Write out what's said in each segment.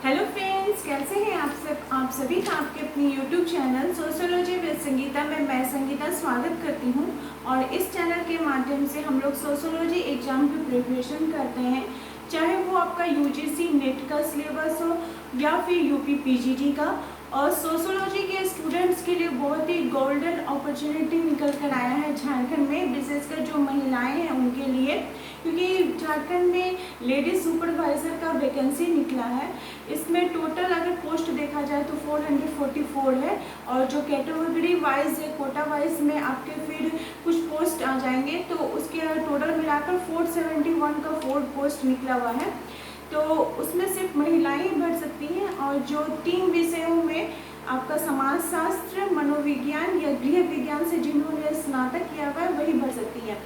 Hello friends, कैसे हैं आप सभी का आपके अपनी YouTube channel sociology with Sangeeta में मैं संगीता स्वागत करती हूं। और इस चैनल के माध्यम से हम लोग सोशियोलॉजी एग्जाम की प्रिपरेशन करते हैं, चाहे वो आपका यूजीसी नेट का सिलेबस हो या फिर यूपी पीजीटी का। और सोशियोलॉजी के स्टूडेंट्स के लिए बहुत ही गोल्डन अपॉर्चुनिटी निकल कर आया है झारखंड में, विशेषकर जो महिलाएं हैं उनके लिए, क्योंकि झारखंड में लेडीज सुपरवाइज़र का वैकेंसी निकला है। इसमें टोटल अगर पोस्ट देखा जाए तो 444 है, और जो कैटेगरी वाइज है कोटा वाइज में आपके फिर कुछ पोस्ट आ जाएंगे, तो उसके टोटल मिलाकर 471 का 4 पोस्ट निकला हुआ है। तो उसमें सिर्फ महिलाएं भर सकती हैं, और जो 3 विषयों में आपका समाजशास्त्र, मनोविज्ञान या गृह विज्ञान से जिन्होंने स्नातक किया हुआ है वही भर सकती है।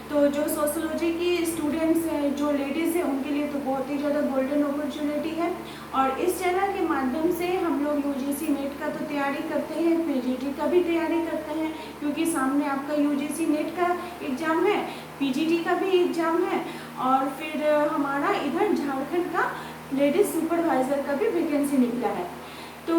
तो जो सोशियोलॉजी की स्टूडेंट्स हैं, जो लेडीज़ हैं, उनके लिए तो बहुत ही ज़्यादा गोल्डन अपॉर्चुनिटी है। और इस चैनल के माध्यम से हम लोग यूजीसी नेट का तो तैयारी करते हैं, पीजीटी का भी तैयारी करते हैं, क्योंकि सामने आपका यूजीसी नेट का एग्ज़ाम है, पीजीटी का भी एग्ज़ाम है, और फिर हमारा इधर झारखंड का लेडीज सुपरवाइज़र का भी वैकेंसी निकला है। तो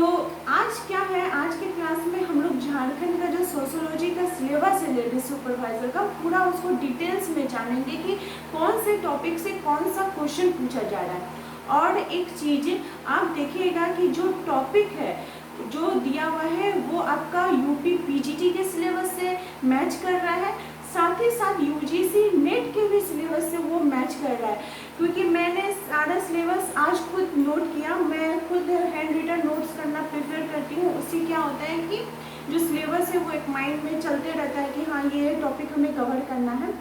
आज क्या है, आज के क्लास में हम लोग झारखंड का जो सोशियोलॉजी का सिलेबस है लेडीज सुपरवाइज़र का, पूरा उसको डिटेल्स में जानेंगे कि कौन से टॉपिक से कौन सा क्वेश्चन पूछा जा रहा है। और एक चीज़ आप देखिएगा कि जो टॉपिक है जो दिया हुआ है वो आपका यूपी पीजीटी के सिलेबस से मैच कर रहा है, साथ ही साथ यूजीसी नेट के भी सिलेबस से वो मैच कर रहा है। क्योंकि मैंने सारा सिलेबस आज खुद नोट किया, मैं खुद हैंड रिटन नोट्स करना प्रेफर करती हूँ। उससे क्या होता है कि जो सिलेबस है वो एक माइंड में चलते रहता है कि हाँ ये टॉपिक हमें कवर करना है।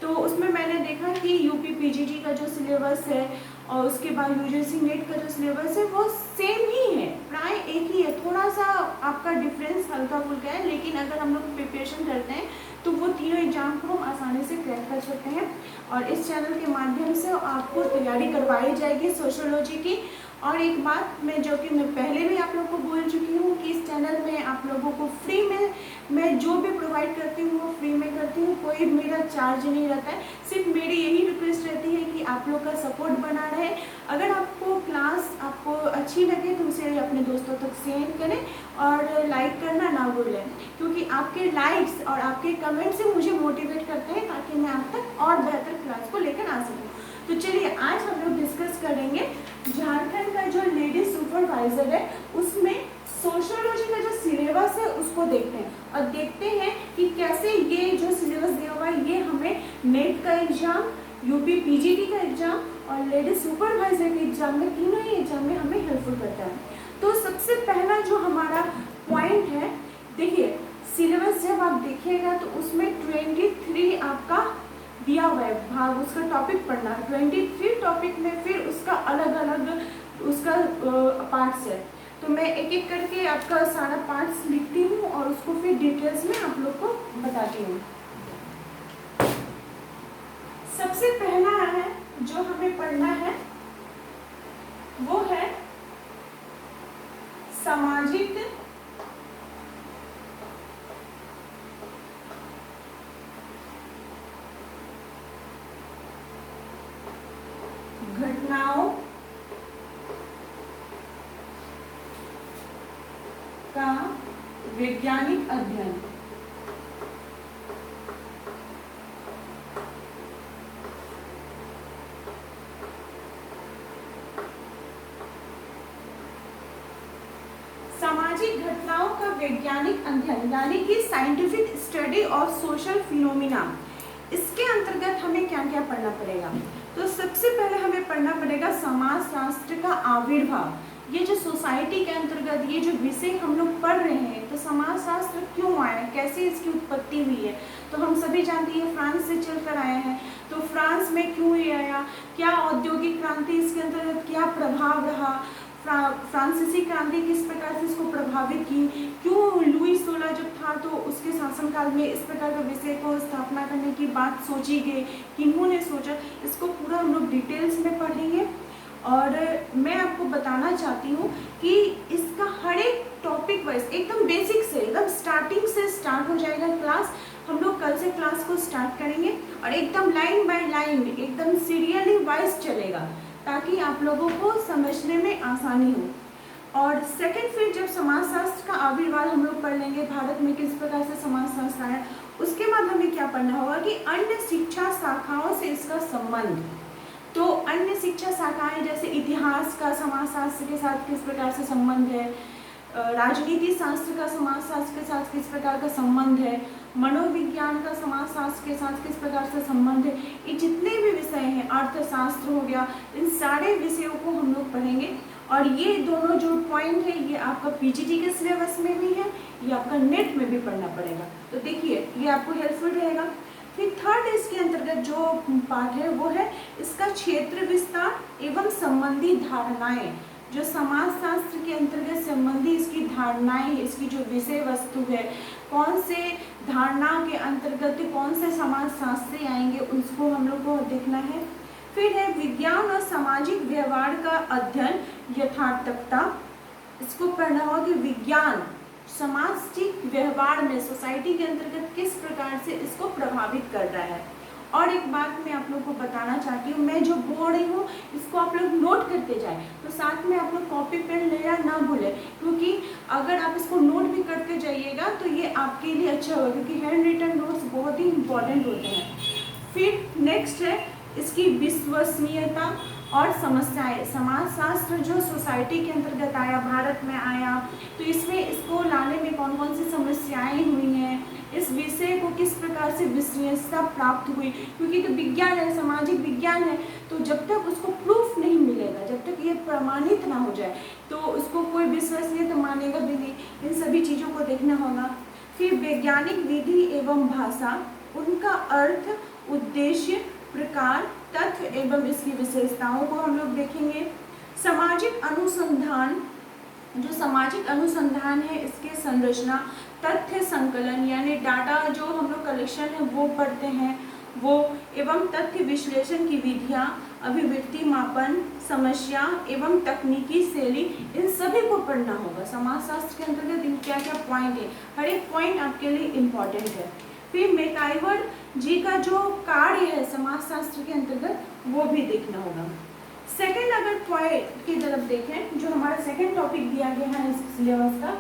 तो उसमें मैंने देखा कि यूपी पीजीटी का जो सिलेबस है और उसके बाद यूजीसी नेट का जो सिलेबस है वो सेम ही है, प्राय एक ही है। थोड़ा सा आपका डिफरेंस हल्का फुल्का है, लेकिन अगर हम लोग प्रिपरेशन करते हैं तो वो तीनों एग्जाम को हम आसानी से क्रैक कर सकते हैं। और इस चैनल के माध्यम से आपको तैयारी करवाई जाएगी सोशियोलॉजी की। और एक बात जो कि मैं पहले भी आप लोगों को बोल चुकी हूँ कि इस चैनल में आप लोगों को फ्री में मैं जो भी प्रोवाइड करती हूँ वो फ्री में करती हूँ, कोई मेरा चार्ज नहीं रहता है। सिर्फ मेरी यही रिक्वेस्ट रहती है कि आप लोग का सपोर्ट बना रहे। अगर आपको क्लास आपको अच्छी लगे तो उसे अपने दोस्तों तक शेयर करें और लाइक करना ना भूलें, क्योंकि आपके लाइक्स और आपके कमेंट से मुझे मोटिवेट करते हैं ताकि मैं आप तक और बेहतर क्लास को लेकर आ सकूँ। तो चलिए आज हम लोग डिस्कस करेंगे झारखंड का जो लेडीज सुपरवाइजर है उसमें सोशियोलॉजी का जो सिलेबस है उसको देखते हैं, और देखते हैं कि कैसे ये जो सिलेबस दिया हुआ है ये हमें नेट का एग्जाम, यूपी पीजीटी का एग्जाम और लेडीज सुपरवाइजर के एग्जाम में, तीनों ही एग्जाम में हमें हेल्पफुल करता है। तो सबसे पहला जो हमारा पॉइंट है, देखिए सिलेबस जब आप देखिएगा तो उसमें 23 आपका दिया हुआ है भाग, उसका टॉपिक पढ़ना है। 23 टॉपिक में फिर उसका अलग अलग उसका पार्ट्स है। तो मैं एक एक करके आपका सारा पार्ट्स लिखती हूँ और उसको फिर डिटेल्स में आप लोग को बताती हूँ। सबसे पहला है जो हमें पढ़ना है वो है सामाजिक घटनाओं का वैज्ञानिक अध्ययन। सामाजिक घटनाओं का वैज्ञानिक अध्ययन यानी कि scientific study of social phenomena, इसके अंतर्गत हमें क्या क्या पढ़ना पड़ेगा। तो सबसे पहले हमें पढ़ना पड़ेगा समाजशास्त्र का आविर्भाव। ये जो सोसाइटी के अंतर्गत ये जो विषय हम लोग पढ़ रहे हैं, तो समाजशास्त्र क्यों आया, कैसे इसकी उत्पत्ति हुई है, तो हम सभी जानते हैं फ्रांस से चलकर आया है। तो फ्रांस में क्यों ये आया, क्या औद्योगिक क्रांति इसके अंतर्गत क्या प्रभाव रहा, फ्रांसीसी क्रांति किस प्रकार से इसको प्रभावित की, क्यों लुई 16 जब था तो उसके शासनकाल में इस प्रकार का विषय को स्थापना करने की बात सोची गई, किन्होंने सोचा, इसको पूरा हम लोग डिटेल्स में पढ़ेंगे। और मैं आपको बताना चाहती हूँ कि इसका हर एक टॉपिक वाइज एकदम बेसिक से एकदम स्टार्टिंग से स्टार्ट हो जाएगा क्लास। हम लोग कल से क्लास को स्टार्ट करेंगे और एकदम लाइन बाय लाइन एकदम सीरियली वाइज चलेगा। ताकि आप लोगों को समझने में आसानी हो। और सेकंड, फिर जब समाजशास्त्र का आविर्भाव हम लोग पढ़ लेंगे, भारत में किस प्रकार से समाजशास्त्र आया, उसके बाद हमें क्या पढ़ना होगा कि अन्य शिक्षा शाखाओं से इसका संबंध। तो अन्य शिक्षा शाखाएं जैसे इतिहास का समाजशास्त्र के साथ किस प्रकार से संबंध है, राजनीति शास्त्र का समाजशास्त्र के साथ किस प्रकार का संबंध है, मनोविज्ञान का समाजशास्त्र के साथ किस प्रकार से संबंध है, ये जितने भी विषय हैं, अर्थशास्त्र हो गया, इन सारे विषयों को हम लोग पढ़ेंगे। और ये दोनों जो पॉइंट है ये आपका पीजीटी के सिलेबस में भी है, ये आपका नेट में भी पढ़ना पड़ेगा। तो देखिए ये आपको हेल्पफुल रहेगा। फिर थर्ड इसके अंतर्गत जो पार्ट है वो है इसका क्षेत्र विस्तार एवं संबंधी धारणाएं। जो समाजशास्त्र के अंतर्गत संबंधी इसकी धारणाएं, इसकी जो विषय वस्तु है, कौन से धारणा के अंतर्गत कौन से समाजशास्त्री आएंगे, उसको हम लोग को देखना है। फिर है विज्ञान और सामाजिक व्यवहार का अध्ययन यथार्थकता। इसको पढ़ना होगा कि विज्ञान सामाजिक व्यवहार में सोसाइटी के अंतर्गत किस प्रकार से इसको प्रभावित कर रहा है। और एक बात मैं आप लोग को बताना चाहती हूँ, मैं जो बोल रही हूँ इसको आप लोग नोट करते जाएं, तो साथ में आप लोग कॉपी पेन लेना ना भूलें, क्योंकि अगर आप इसको नोट भी करते जाइएगा तो ये आपके लिए अच्छा होगा, क्योंकि हैंड रिटन नोट्स बहुत ही इंपॉर्टेंट होते हैं। फिर नेक्स्ट है इसकी विश्वसनीयता और समस्याएं। समाजशास्त्र जो सोसाइटी के अंतर्गत आया, भारत में आया, तो इसमें इसको लाने में कौन कौन सी समस्याएं हुई हैं, इस विषय को किस प्रकार से विश्वसनीयता प्राप्त हुई, क्योंकि तो विज्ञान है, सामाजिक विज्ञान है, तो जब तक उसको प्रूफ नहीं मिलेगा, जब तक ये प्रमाणित ना हो जाए, तो उसको कोई विश्वसनीयता मानेगा भी नहीं। इन सभी चीज़ों को देखना होगा। फिर वैज्ञानिक विधि एवं भाषा, उनका अर्थ, उद्देश्य, प्रकार, तथ्य एवं इसकी विशेषताओं को हम लोग देखेंगे। सामाजिक अनुसंधान, जो सामाजिक अनुसंधान है इसके संरचना, तथ्य संकलन यानी डाटा जो हम लोग कलेक्शन है वो पढ़ते हैं वो, एवं तथ्य विश्लेषण की विधियाँ, अभिव्यक्ति मापन, समस्या एवं तकनीकी शैली, इन सभी को पढ़ना होगा। समाजशास्त्र के अंतर्गत इन क्या क्या पॉइंट है, हर एक पॉइंट आपके लिए इम्पॉर्टेंट है। फिर मैकाइवर जी का जो कार्य है समाजशास्त्र के अंतर्गत वो भी देखना होगा। सेकंड अगर पॉइंट की तरफ देखें, जो हमारा सेकंड टॉपिक दिया गया है इस सिलेबस का,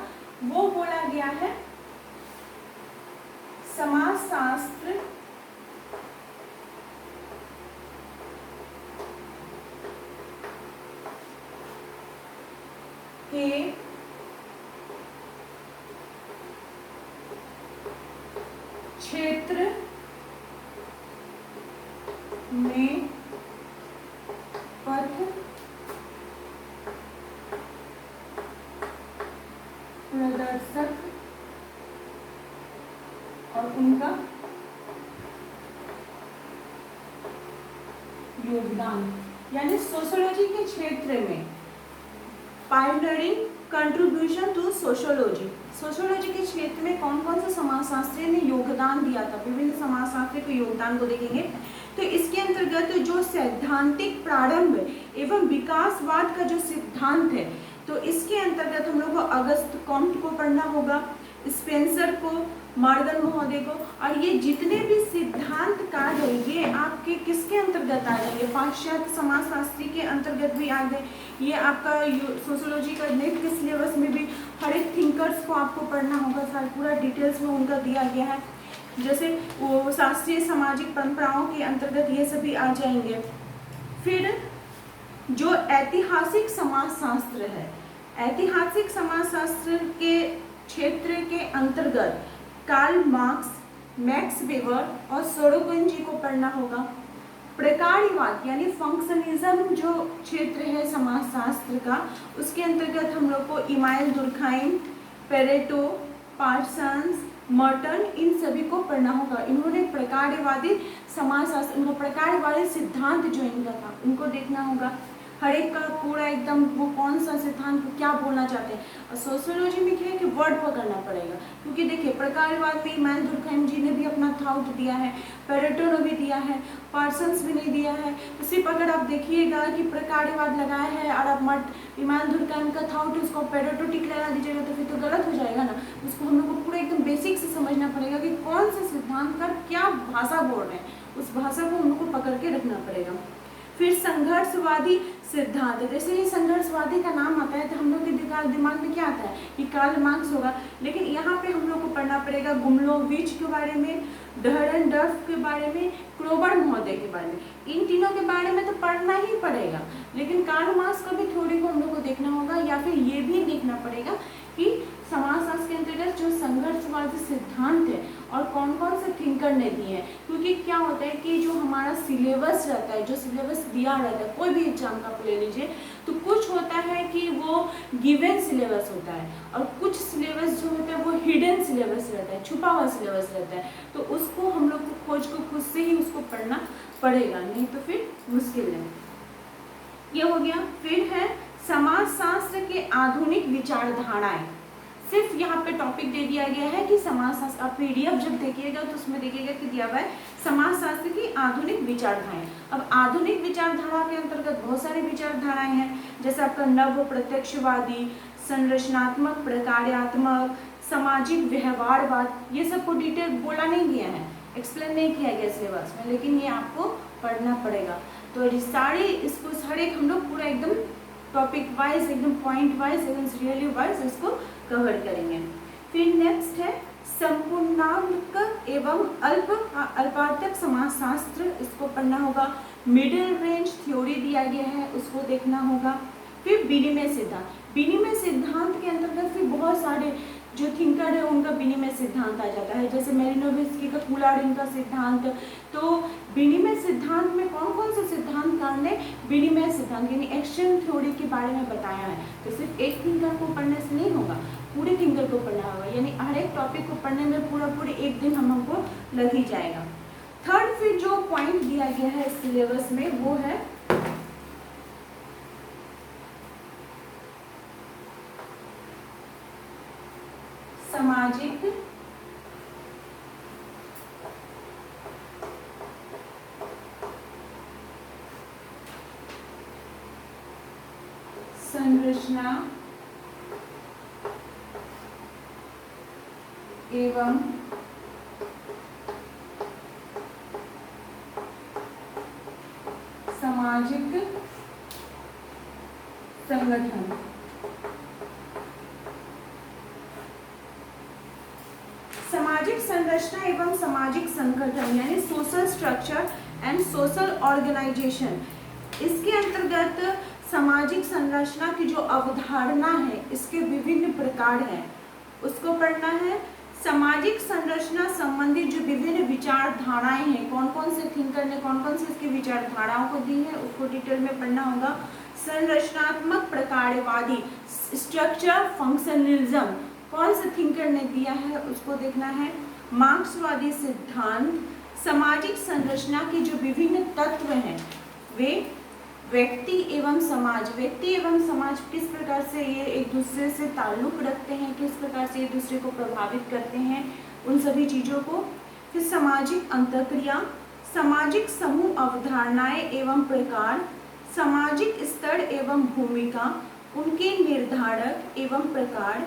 वो बोला गया है समाजशास्त्र के क्षेत्र में पथ प्रदर्शक और उनका योगदान, यानी सोशियोलॉजी के क्षेत्र में pioneering contribution to sociology. Sociology के क्षेत्र में कौन कौन से समाजशास्त्री ने योगदान दिया था, विभिन्न समाजशास्त्री के योगदान को देखेंगे। तो इसके अंतर्गत जो सैद्धांतिक प्रारंभ एवं विकासवाद का जो सिद्धांत है, तो इसके अंतर्गत हम लोग को अगस्त कॉम्ट को पढ़ना होगा, स्पेंसर को, मॉर्गन महोदय को, और ये जितने भी सिद्धांत कार्य है ये आपके किसके अंतर्गत आ जाएंगे, पाश्चात्य समाजशास्त्री के अंतर्गत भी आ गए। ये आपका सोशियोलॉजी का नेट के सिलेबस में भी हर एक थिंकर्स को आपको पढ़ना होगा, सारा पूरा डिटेल्स में उनका दिया गया है। जैसे वो शास्त्रीय सामाजिक परंपराओं के अंतर्गत ये सभी आ जाएंगे। फिर जो ऐतिहासिक समाजशास्त्र है, ऐतिहासिक समाजशास्त्र के क्षेत्र के अंतर्गत कार्ल मार्क्स, मैक्स वेबर और सोरोगन जी को पढ़ना होगा। प्रकार्यवाद यानी फंक्शनिज्म जो क्षेत्र है समाजशास्त्र का, उसके अंतर्गत हम लोग को Emile Durkheim, Pareto, Parsons, Merton, इन सभी को पढ़ना होगा। इन्होंने प्रकार्यवादी समाजशास्त्र, उनका प्रकार्यवादी सिद्धांत जो इनका था उनको देखना होगा। हर एक का पूरा एकदम वो कौन सा सिद्धांत को क्या बोलना चाहते हैं। और सोशियोलॉजी में क्या है कि वर्ड पकड़ना पड़ेगा, क्योंकि देखिए प्रकार्यवाद में इमाइल दुर्खाइम जी ने भी अपना थाउट दिया है, पेरेटो ने भी दिया है, पार्सन्स भी नहीं दिया है। तो सिर्फ अगर आप देखिएगा कि प्रकार्यवाद लगाया है और आप इमाइल दुर्खाइम का थाउट उसको पेरेटो टिक लगा दीजिएगा तो फिर तो गलत हो जाएगा ना। उसको हम लोग को पूरा एकदम बेसिक से समझना पड़ेगा कि कौन से सिद्धांत का क्या भाषा बोल रहे हैं, उस भाषा को हम लोग को पकड़ के रखना पड़ेगा। फिर संघर्षवादी सिद्धांत, जैसे ही संघर्षवादी का नाम आता है तो हम लोग के दिमाग में क्या आता है कि कार्ल मार्क्स होगा, लेकिन यहाँ पे हम लोग को पढ़ना पड़ेगा गुमलोविच के बारे में, डहरनडर्फ के बारे में, क्रोबर महोदय के बारे में। इन तीनों के बारे में तो पढ़ना ही पड़ेगा, लेकिन कार्ल मार्क्स का भी थ्योरी को हम लोग को देखना होगा, या फिर ये भी देखना पड़ेगा कि समाजशास्त्र के अंतर्गत जो संघर्षवादी सिद्धांत है और कौन कौन से थिंकर ने दिए हैं। क्योंकि क्या होता है कि जो हमारा सिलेबस रहता है, जो सिलेबस दिया रहता है, कोई भी एग्जाम का ले लीजिए, तो कुछ होता है कि वो गिवन सिलेबस होता है और कुछ सिलेबस जो होता है वो हिडन सिलेबस रहता है, छुपा हुआ सिलेबस रहता है। तो उसको हम लोग को खोज को खुद से ही उसको पढ़ना पड़ेगा, नहीं तो फिर मुश्किल है। ये हो गया। फिर है समाजशास्त्र के आधुनिक विचारधाराएं। सिर्फ यहाँ पे टॉपिक दे दिया गया है कि समाजशास्त्र, आप पीडीएफ जब देखिएगा तो उसमें देखिएगा कि दिया हुआ है समाजशास्त्र की आधुनिक विचारधाराएं। अब आधुनिक विचारधारा के अंतर्गत बहुत सारे विचारधाराएं हैं, जैसे आपका नव प्रत्यक्षवादी, संरचनात्मक, प्रकार्यात्मक, सामाजिक व्यवहारवाद। ये सब को डिटेल बोला नहीं गया है, एक्सप्लेन नहीं किया गया सिलेबस में, लेकिन ये आपको पढ़ना पड़ेगा। तो सारे इसको सारे हम लोग पूरा एकदम टॉपिक वाइज, एकदम पॉइंट वाइज, एकदम रियली वाइज इसको कवर करेंगे। फिर नेक्स्ट है संपूर्णांक एवं अल्पार्थक समाजशास्त्र, इसको पढ़ना होगा। मिडिल रेंज थ्योरी दिया गया है, उसको देखना होगा। फिर विनिमय सिद्धांत, विनिमय सिद्धांत के अंतर्गत फिर बहुत सारे जो थिंकर है उनका विनिमय सिद्धांत आ जाता है, जैसे मेलिनोव्स्की का कूलारिन का सिद्धांत। तो विनिमय सिद्धांत में कौन कौन से सिद्धांतकार ने विनिमय सिद्धांत यानी एक्सचेंज थ्योरी के बारे में बताया है। तो सिर्फ एक थिंकर को पढ़ने से नहीं होगा, पूरे थिंकर को पढ़ना होगा, यानी हर एक टॉपिक को पढ़ने में पूरे एक दिन हमको लग ही जाएगा। थर्ड फिर जो पॉइंट दिया गया है सिलेबस में वो है सामाजिक संरचना एवं सामाजिक संगठन। सामाजिक संरचना एवं सामाजिक संगठन यानी social structure and social organisation. इसके अंतर्गत सामाजिक संरचना की जो अवधारणा है इसके विभिन्न प्रकार हैं, उसको पढ़ना है। सामाजिक संरचना संबंधित जो विभिन्न विचारधाराएं हैं, कौन कौन से थिंकर ने कौन कौन से इसकी विचारधाराओं को दी है, उसको डिटेल में पढ़ना होगा। संरचनात्मक प्रकारवादी स्ट्रक्चर फंक्शनलिज्म कौन से थिंकर ने दिया है उसको देखना है। मार्क्सवादी सिद्धांत, सामाजिक संरचना के जो विभिन्न तत्व हैं वे व्यक्ति एवं समाज, व्यक्ति एवं समाज किस प्रकार से ये एक दूसरे से ताल्लुक रखते हैं, किस प्रकार से एक दूसरे को प्रभावित करते हैं, उन सभी चीज़ों को। फिर सामाजिक अंतःक्रिया, सामाजिक समूह अवधारणाएं एवं प्रकार, सामाजिक स्तर एवं भूमिका, उनके निर्धारक एवं प्रकार,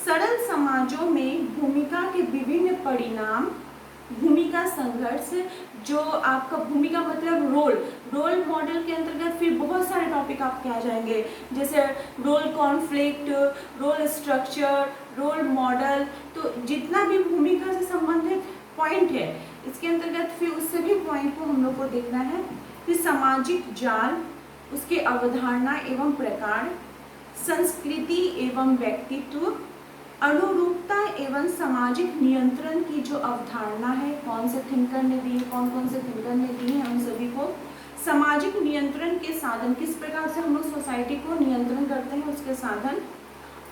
सरल समाजों में भूमिका के विभिन्न परिणाम, भूमिका संघर्ष, जो आपका भूमिका मतलब रोल मॉडल के अंतर्गत फिर बहुत सारे टॉपिक आपके आ जाएंगे, जैसे role conflict, role structure, role model. तो जितना भी भूमिका से संबंधित पॉइंट है इसके अंतर्गत फिर उस सभी पॉइंट को हम लोग को देखना है। फिर सामाजिक जाल, उसके अवधारणा एवं प्रकार, संस्कृति एवं व्यक्तित्व, अनुरूपता एवं सामाजिक नियंत्रण की जो अवधारणा है, कौन से थिंकर ने दी है, कौन कौन से थिंकर ने दी है, उन सभी को। सामाजिक नियंत्रण के साधन, किस प्रकार से हम लोग सोसाइटी को नियंत्रण करते हैं, उसके साधन।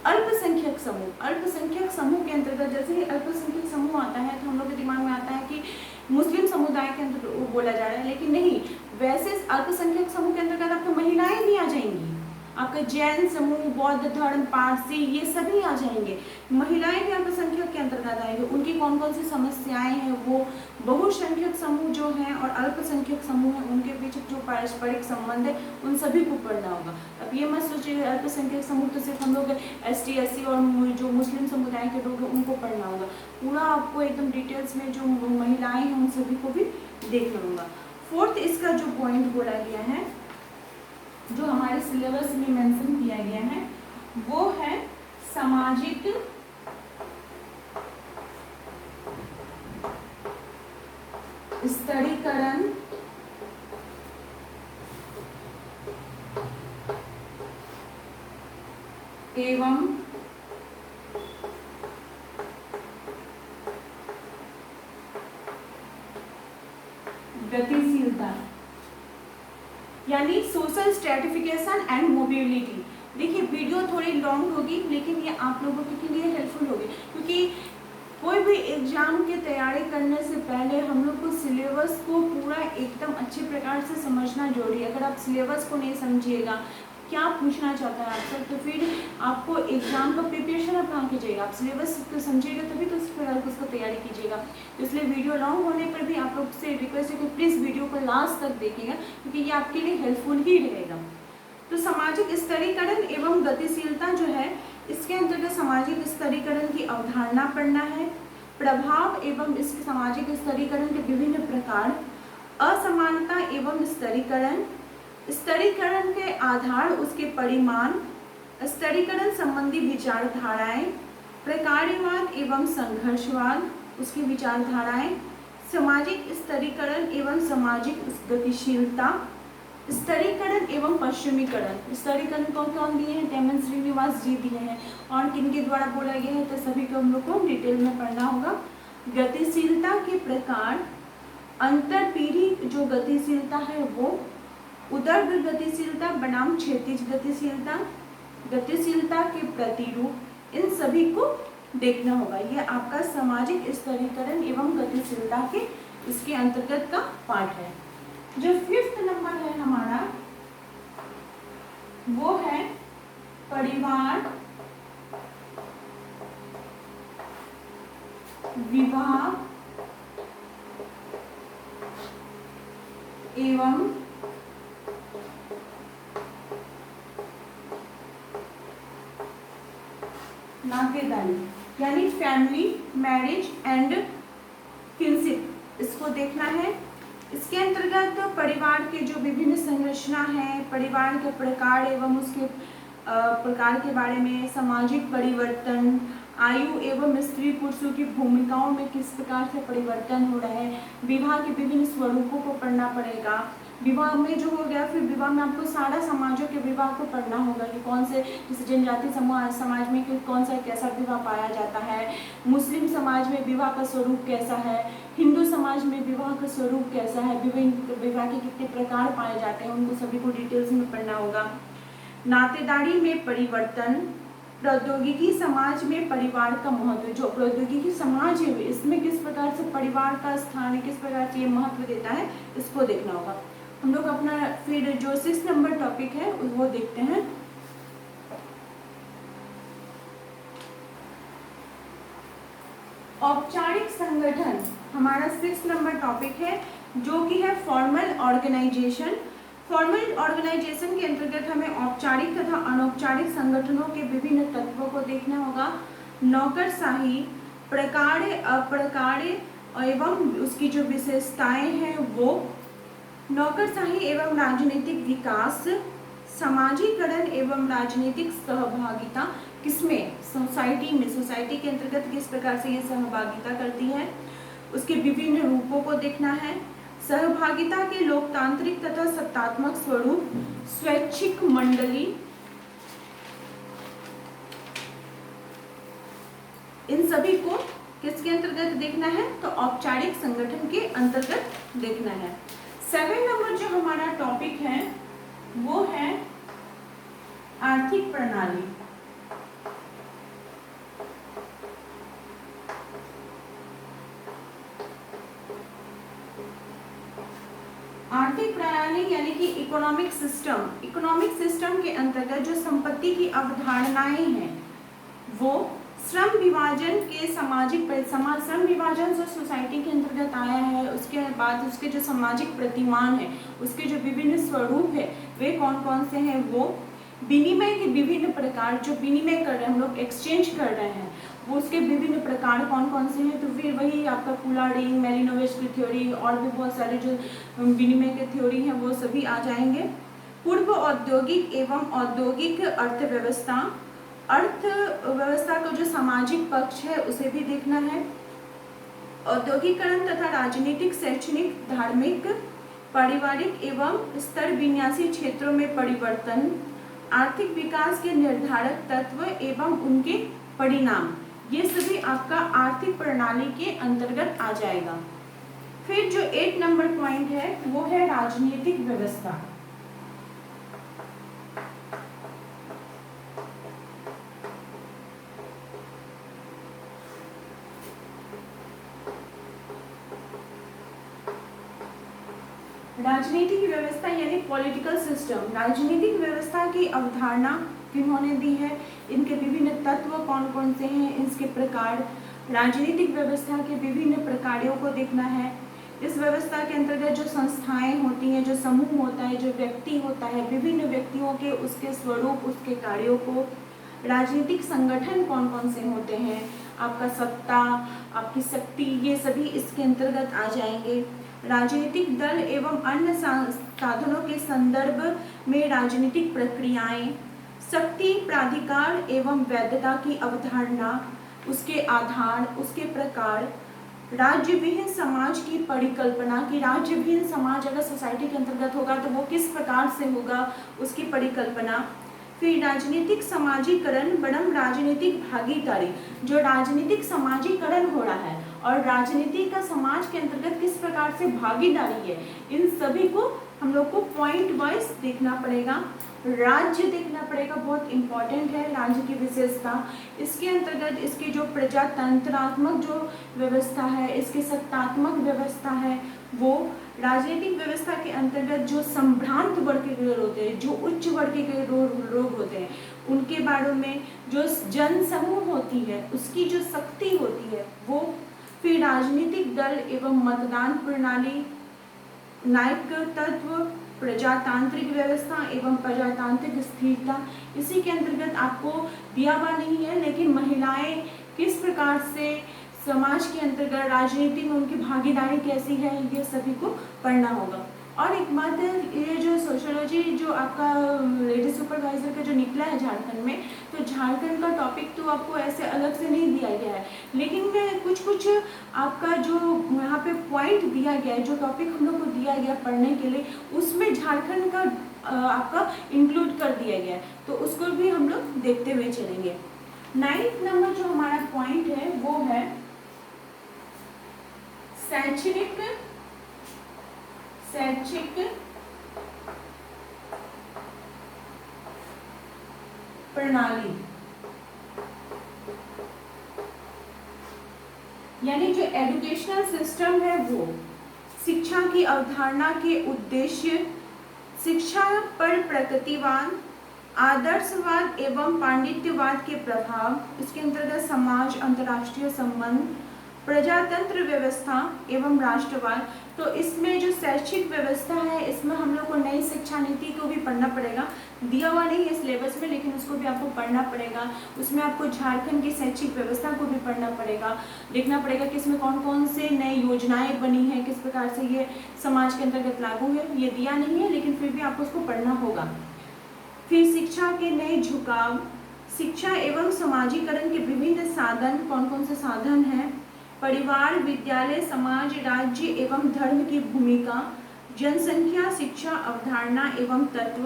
अल्पसंख्यक समूह, अल्पसंख्यक समूह के अंतर्गत जैसे ही अल्पसंख्यक समूह आता है तो हम लोग के दिमाग में आता है कि मुस्लिम समुदाय के अंदर वो बोला जा रहा है, लेकिन नहीं, वैसे अल्पसंख्यक समूह के अंतर्गत आपको महिलाएं भी आ जाएंगी, आपका जैन समूह, बौद्ध धर्म, पारसी, ये सभी आ जाएंगे। महिलाएं भी अल्पसंख्यक के अंतर्गत आएंगे, उनकी कौन कौन सी समस्याएं हैं, वो बहुसंख्यक समूह जो हैं और अल्पसंख्यक समूह हैं उनके बीच जो पारस्परिक संबंध है उन सभी को पढ़ना होगा। अब ये मत सोचिए अल्पसंख्यक समूह तो सिर्फ हम लोग ST SC और जो मुस्लिम समुदाय के लोग हैं उनको पढ़ना होगा, पूरा आपको एकदम डिटेल्स में जो महिलाएं हैं उन सभी को भी देखना होगा। फोर्थ इसका जो पॉइंट बोला गया है, जो हमारे सिलेबस में मेंशन किया गया है, वो है सामाजिक स्तरीकरण एवं गतिशीलता, यानी सोशल स्ट्रेटिफिकेशन एंड मोबिलिटी। देखिए वीडियो थोड़ी लॉन्ग होगी, लेकिन ये आप लोगों के लिए हेल्पफुल होगी, क्योंकि कोई भी एग्जाम की तैयारी करने से पहले हम लोग को सिलेबस को पूरा एकदम अच्छे प्रकार से समझना जरूरी है। अगर आप सिलेबस को नहीं समझिएगा, क्या पूछना चाहता है आपसे, तो फिर आपको एग्जाम का प्रिपरेशन आप कहाँ कीजिएगा। आप सिलेबस को समझिएगा तभी तो फिर आप उसका तैयारी कीजिएगा। तो इसलिए वीडियो लॉन्ग होने पर भी आप लोग से रिक्वेस्ट है कि प्लीज़ वीडियो को लास्ट तक देखिएगा, क्योंकि ये आपके लिए हेल्पफुल ही रहेगा। तो सामाजिक स्तरीकरण एवं गतिशीलता जो है, इसके अंतर्गत सामाजिक स्तरीकरण की अवधारणा पढ़ना है, प्रभाव एवं इसके सामाजिक स्तरीकरण के विभिन्न प्रकार, असमानता एवं स्तरीकरण, स्तरीकरण के आधार उसके परिमाण, स्तरीकरण संबंधी विचारधाराएं, प्रकार्यवाद एवं संघर्षवाद उसकी विचारधाराएं, सामाजिक स्तरीकरण एवं सामाजिक गतिशीलता, स्तरीकरण एवं पश्चिमीकरण। स्तरीकरण कौन दिए हैं? टेमन श्रीनिवास जी दिए हैं। और किनके द्वारा बोला गया है, तो सभी को हम लोग को डिटेल में पढ़ना होगा। गतिशीलता के प्रकार, अंतर पीढ़ी जो गतिशीलता है वो, उदर्भ गतिशीलता बनाम क्षैतिज गतिशीलता, गतिशीलता के प्रतिरूप, इन सभी को देखना होगा। ये आपका सामाजिक स्तरीकरण एवं गतिशीलता के इसके अंतर्गत का पार्ट है। जो 5th नंबर है हमारा, वो है परिवार, विवाह एवं नातेदारी, यानी फैमिली, मैरिज एंड किनशिप, इसको देखना है। इसके अंतर्गत परिवार के जो विभिन्न संरचना है, परिवार के प्रकार एवं उसके प्रकार के बारे में, सामाजिक परिवर्तन, आयु एवं स्त्री पुरुषों की भूमिकाओं में किस प्रकार से परिवर्तन हो रहा है, विवाह के विभिन्न स्वरूपों को पढ़ना पड़ेगा। विवाह में जो हो गया, फिर विवाह में आपको सारा समाजों के विवाह को पढ़ना होगा कि कौन से, जैसे जनजाति समाज में कौन सा कैसा विवाह पाया जाता है, मुस्लिम समाज में विवाह का स्वरूप कैसा है, हिंदू समाज में विवाह का स्वरूप कैसा है, विभिन्न विवाह के कितने प्रकार पाए जाते हैं, उनको सभी को डिटेल्स में पढ़ना होगा। नातेदारी में परिवर्तन, प्रौद्योगिकी समाज में परिवार का महत्व, जो प्रौद्योगिकी समाज है इसमें किस प्रकार से परिवार का स्थान है, किस प्रकार से ये महत्व देता है, इसको देखना होगा। हम लोग अपना फिर जो 6 नंबर टॉपिक है वो देखते हैं। औपचारिक संगठन हमारा 6 नंबर टॉपिक है, जो कि है फॉर्मल ऑर्गेनाइजेशन। फॉर्मल ऑर्गेनाइजेशन के अंतर्गत हमें औपचारिक तथा अनौपचारिक संगठनों के विभिन्न तत्वों को देखना होगा। नौकरशाही, प्रकार्य, अप्रकार्य एवं उसकी जो विशेषताएं हैं वो, नौकरशाही एवं राजनीतिक विकास, समाजीकरण एवं राजनीतिक सहभागिता, किसमें? सोसाइटी में। सोसाइटी के अंतर्गत किस प्रकार से ये सहभागिता करती है, उसके विभिन्न रूपों को देखना है। सहभागिता के लोकतांत्रिक तथा सत्तात्मक स्वरूप, स्वैच्छिक मंडली, इन सभी को किसके अंतर्गत देखना है? तो औपचारिक संगठन के अंतर्गत देखना है। 7 नंबर जो हमारा टॉपिक है वो है आर्थिक प्रणाली। आर्थिक प्रणाली यानी कि इकोनॉमिक सिस्टम। इकोनॉमिक सिस्टम के अंतर्गत जो संपत्ति की अवधारणाएं हैं वो श्रम विभाजन के श्रम विभाजन जो सोसाइटी के अंतर्गत आया है, उसके बाद उसके जो सामाजिक प्रतिमान है, उसके जो विभिन्न स्वरूप है वे कौन कौन से हैं, वो विनिमय के विभिन्न प्रकार, जो विनिमय कर रहे हैं हम लोग, एक्सचेंज कर रहे हैं, वो उसके विभिन्न प्रकार कौन कौन से हैं, तो फिर वही आपका कुलाडिन, मैलिनोविच की थ्योरी और भी बहुत सारे जो विनिमय के थ्योरी हैं वो सभी आ जाएंगे। पूर्व औद्योगिक एवं औद्योगिक अर्थव्यवस्था, अर्थव्यवस्था का जो सामाजिक पक्ष है उसे भी देखना है। औद्योगिकरण तथा राजनीतिक, शैक्षणिक, धार्मिक, पारिवारिक एवं स्तर विन्यासी क्षेत्रों में परिवर्तन, आर्थिक विकास के निर्धारक तत्व एवं उनके परिणाम, ये सभी आपका आर्थिक प्रणाली के अंतर्गत आ जाएगा। फिर जो 8 नंबर पॉइंट है वो है राजनीतिक व्यवस्था। राजनीतिक व्यवस्था यानी पॉलिटिकल सिस्टम, राजनीतिक व्यवस्था की अवधारणा किन्होंने दी है, इनके विभिन्न तत्व कौन कौन से हैं, इसके प्रकार, राजनीतिक व्यवस्था के विभिन्न प्रकारों को देखना है। इस व्यवस्था के अंतर्गत जो संस्थाएं होती हैं, जो समूह होता है, जो व्यक्ति होता है, विभिन्न व्यक्तियों के उसके स्वरूप, उसके कार्यों को, राजनीतिक संगठन कौन कौन से होते हैं, आपका सत्ता, आपकी शक्ति, ये सभी इसके अंतर्गत आ जाएंगे। राजनीतिक दल एवं अन्य साधनों के संदर्भ में राजनीतिक प्रक्रियाएं, शक्ति, प्राधिकार एवं वैधता की अवधारणा, उसके आधार, उसके प्रकार, राज्य विहीन समाज की परिकल्पना कि राज्य विहीन समाज अगर सोसाइटी के अंतर्गत होगा तो वो किस प्रकार से होगा, उसकी परिकल्पना। फिर राजनीतिक समाजीकरण बनम राजनीतिक भागीदारी, जो राजनीतिक समाजीकरण हो रहा है और राजनीति का समाज के अंतर्गत किस प्रकार से भागीदारी है, इन सभी को हम लोग को पॉइंट वाइज देखना पड़ेगा। राज्य देखना पड़ेगा, बहुत इंपॉर्टेंट है राज्य की विशेषता। इसके अंतर्गत इसकी जो प्रजातंत्रात्मक जो व्यवस्था है, इसकी सत्तात्मक व्यवस्था है, वो राजनीतिक व्यवस्था के अंतर्गत जो संभ्रांत वर्ग के लोग होते हैं, जो उच्च वर्ग के लोग होते हैं, उनके बारे में जो जन समूह होती है उसकी जो शक्ति होती है वो। फिर राजनीतिक दल एवं मतदान प्रणाली, न्यायिक तत्व, प्रजातांत्रिक व्यवस्था एवं प्रजातांत्रिक स्थिरता। इसी के अंतर्गत आपको दिया हुआ नहीं है लेकिन महिलाएं किस प्रकार से समाज के अंतर्गत राजनीति में उनकी भागीदारी कैसी है, ये सभी को पढ़ना होगा। और एक बात है, ये जो सोशियोलॉजी जो आपका लेडी सुपरवाइजर का जो निकला है झारखंड में, तो झारखंड का टॉपिक तो आपको ऐसे अलग से नहीं दिया गया है, लेकिन कुछ आपका जो यहाँ पे पॉइंट दिया गया है, जो टॉपिक हम लोग को दिया गया पढ़ने के लिए, उसमें झारखंड का आपका इंक्लूड कर दिया गया है, तो उसको भी हम लोग देखते हुए चलेंगे। 9th नंबर जो हमारा पॉइंट है वो है शैक्षिक प्रणाली, यानी जो एजुकेशनल सिस्टम है वो शिक्षा की अवधारणा के उद्देश्य, शिक्षा पर प्रगतिवाद, आदर्शवाद एवं पांडित्यवाद के प्रभाव, इसके अंतर्गत समाज, अंतर्राष्ट्रीय संबंध, प्रजातंत्र व्यवस्था एवं राष्ट्रवाद। तो इसमें जो शैक्षिक व्यवस्था है इसमें हम लोग को नई शिक्षा नीति को भी पढ़ना पड़ेगा, दिया हुआ नहीं है सिलेबस में लेकिन उसको भी आपको पढ़ना पड़ेगा। उसमें आपको झारखंड की शैक्षिक व्यवस्था को भी पढ़ना पड़ेगा, देखना पड़ेगा कि इसमें कौन कौन से नई योजनाएं बनी हैं, किस प्रकार से ये समाज के अंतर्गत लागू है, ये दिया नहीं है लेकिन फिर भी आपको उसको पढ़ना होगा। फिर शिक्षा के नए झुकाव, शिक्षा एवं समाजीकरण के विभिन्न साधन, कौन कौन से साधन हैं, परिवार, विद्यालय, समाज, राज्य एवं धर्म की भूमिका, जनसंख्या, शिक्षा अवधारणा एवं तत्व,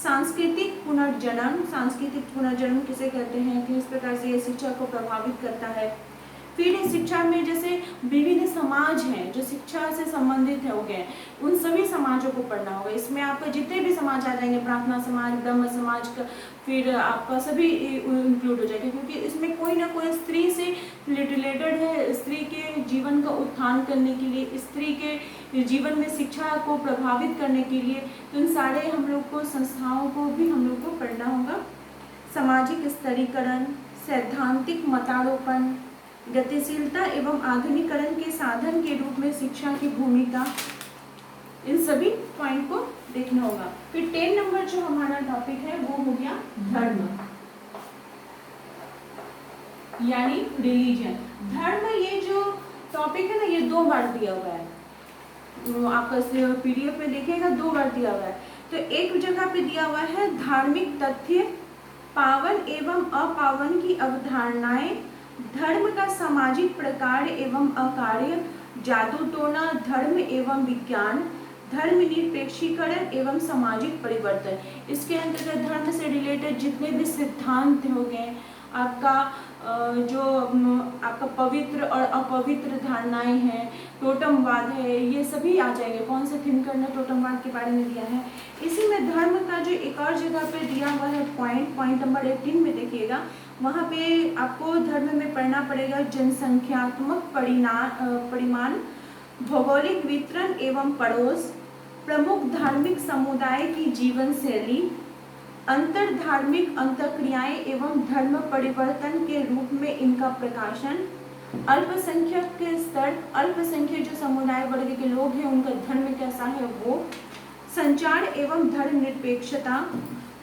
सांस्कृतिक पुनर्जन्म, सांस्कृतिक पुनर्जन्म किसे कहते हैं, किस प्रकार से ये शिक्षा को प्रभावित करता है। फिर शिक्षा में जैसे विभिन्न समाज हैं जो शिक्षा से संबंधित हो गए, उन सभी समाजों को पढ़ना होगा। इसमें आपका जितने भी समाज आ जाएंगे, प्रार्थना समाज, ब्रह्म समाज का, फिर आपका सभी इंक्लूड हो जाएगा, क्योंकि इसमें कोई ना कोई स्त्री से रिलेटेड है। स्त्री के जीवन का उत्थान करने के लिए, स्त्री के जीवन में शिक्षा को प्रभावित करने के लिए, तो इन सारे हम लोग को संस्थाओं को भी हम लोग को पढ़ना होगा। सामाजिक स्तरीकरण, सैद्धांतिक मतारोपण, गतिशीलता एवं आधुनिकीकरण के साधन के रूप में शिक्षा की भूमिका, इन सभी पॉइंट को देखना होगा। फिर 10 नंबर जो हमारा टॉपिक है वो हो गया धर्म। यानी रिलीजन। धर्म, ये जो टॉपिक है ना, ये 2 बार दिया हुआ है, आपका पीडीएफ में देखिएगा 2 बार दिया हुआ है। तो एक जगह पे दिया हुआ है धार्मिक तथ्य, पावन एवं अपावन की अवधारणाएं, धर्म का सामाजिक प्रकार एवं अकार्य, जादू टोना, धर्म एवं विज्ञान, धर्मनिरपेक्षीकरण एवं सामाजिक परिवर्तन। इसके अंतर्गत धर्म से रिलेटेड जितने भी सिद्धांत हो गए, आपका जो आपका पवित्र और अपवित्र धारणाएं हैं, टोटमवाद है, ये सभी आ जाएंगे। कौन से थिनकर ने टोटमवाद के बारे में दिया है। इसी में धर्म का जो एक और जगह पे दिया हुआ है पॉइंट नंबर 18 में देखिएगा, वहाँ पे आपको धर्म में पढ़ना पड़ेगा जनसंख्यात्मक परिमाण, भौगोलिक वितरण एवं पड़ोस, प्रमुख धार्मिक समुदाय की जीवन शैली, अंतर धार्मिक अंतःक्रियाएं एवं धर्म परिवर्तन के रूप में इनका प्रकाशन, अल्पसंख्यक के स्तर, अल्पसंख्यक जो समुदाय वर्ग के लोग हैं उनका धर्म कैसा है वो, संचार एवं धर्म निरपेक्षता,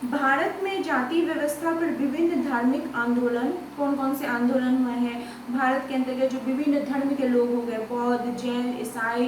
भारत में जाति व्यवस्था पर विभिन्न धार्मिक आंदोलन, कौन कौन से आंदोलन हुए हैं भारत के अंतर्गत, जो विभिन्न धर्म के लोग हो गए, बौद्ध, जैन, ईसाई,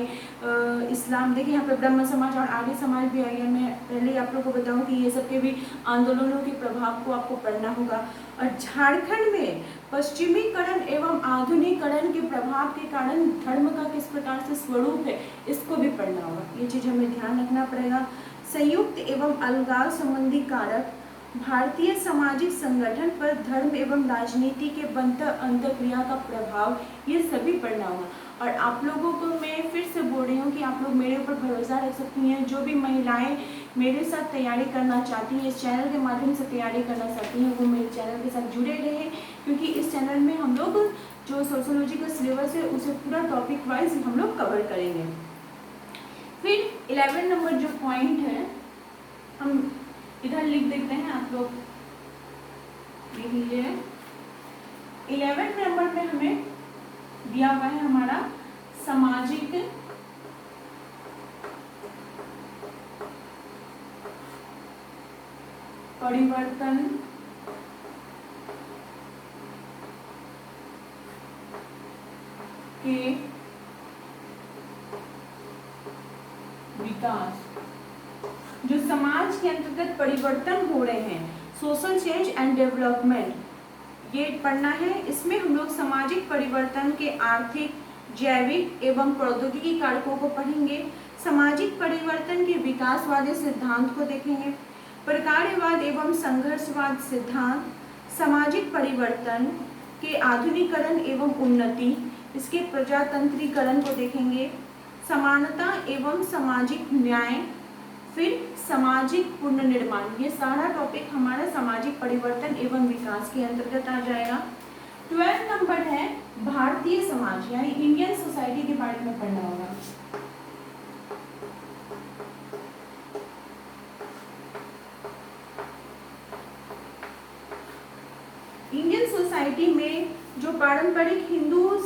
इस्लाम। देखिए यहाँ पे ब्रह्म समाज और आर्य समाज भी आई है। मैं पहले आप लोगों को बताऊं कि ये सब के भी आंदोलनों के प्रभाव को आपको पढ़ना होगा। और झारखंड में पश्चिमीकरण एवं आधुनिकीकरण के प्रभाव के कारण धर्म का किस प्रकार से स्वरूप है, इसको भी पढ़ना होगा। ये चीज हमें ध्यान रखना पड़ेगा। संयुक्त एवं अलगाव संबंधी कारक, भारतीय सामाजिक संगठन पर धर्म एवं राजनीति के बनता अंतःक्रिया का प्रभाव, ये सभी पढ़ना होगा। और आप लोगों को मैं फिर से बोल रही हूँ कि आप लोग मेरे ऊपर भरोसा रख सकती हैं। जो भी महिलाएं मेरे साथ तैयारी करना चाहती हैं, इस चैनल के माध्यम से तैयारी करना चाहती हैं, वो मेरे चैनल के साथ जुड़े रहें, क्योंकि इस चैनल में हम लोग जो सोशियोलॉजी का सिलेबस है उसे पूरा टॉपिक वाइज हम लोग कवर करेंगे। फिर 11 नंबर जो पॉइंट है हम इधर लिख देते हैं, आप लोग देख लीजिए। 11 नंबर पे हमें दिया हुआ है हमारा सामाजिक परिवर्तन के विकास। जो समाज के अंतर्गत परिवर्तन हो रहे हैं, सोशल चेंज एंड डेवलपमेंट, ये पढ़ना है। इसमें हम लोग सामाजिक परिवर्तन के आर्थिक, जैविक एवं प्रौद्योगिकी कारकों को पढ़ेंगे। सामाजिक परिवर्तन के विकासवादी सिद्धांत को देखेंगे। प्रकारवाद एवं संघर्षवाद सिद्धांत, सामाजिक परिवर्तन के आधुनिकीकरण एवं उन्नति, इसके प्रजातंत्रीकरण को देखेंगे। समानता एवं सामाजिक न्याय, फिर सामाजिक पुनर्निर्माण। ये सारा टॉपिक हमारा सामाजिक परिवर्तन एवं विकास के अंतर्गत आ जाएगा। 12 नंबर है भारतीय समाज यानी इंडियन सोसाइटी के बारे में पढ़ना होगा। इंडियन सोसाइटी में जो पारंपरिक हिंदू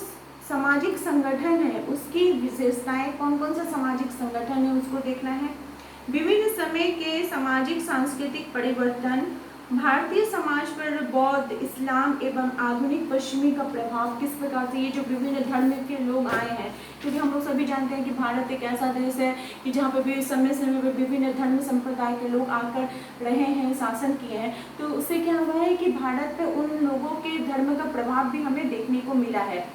सामाजिक संगठन है उसकी विशेषताएं, कौन कौन सा सामाजिक संगठन है उसको देखना है। विभिन्न समय के सामाजिक सांस्कृतिक परिवर्तन, भारतीय समाज पर बौद्ध, इस्लाम एवं आधुनिक पश्चिमी का प्रभाव किस प्रकार से, ये जो विभिन्न धर्म के लोग आए हैं, क्योंकि हम लोग सभी जानते हैं कि भारत एक ऐसा देश है कि जहाँ पर भी समय समय पर विभिन्न धर्म संप्रदाय के लोग आकर रहे हैं, शासन किए हैं। तो उससे क्या हुआ है कि भारत पे उन लोगों के धर्म का प्रभाव भी हमें देखने को मिला है।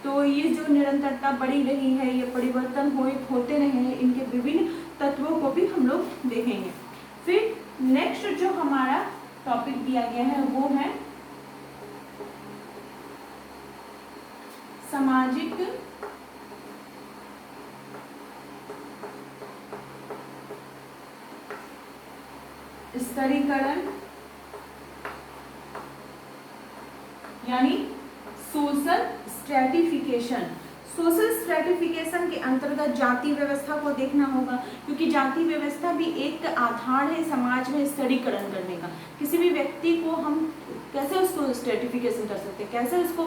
तो ये जो निरंतरता बढ़ी रही है, ये परिवर्तन होते रहे हैं, इनके विभिन्न तत्वों को भी हम लोग देखेंगे। फिर नेक्स्ट जो हमारा टॉपिक दिया गया है वो है सामाजिक स्तरीकरण यानी सोशल स्ट्रैटिफिकेशन। सोशल स्ट्रैटिफिकेशन के अंतर्गत जाति व्यवस्था को देखना होगा, क्योंकि जाति व्यवस्था भी एक आधार है समाज में स्तरीकरण करने का। किसी भी व्यक्ति को हम कैसे उसको स्ट्रेटिफिकेशन कर सकते हैं, कैसे उसको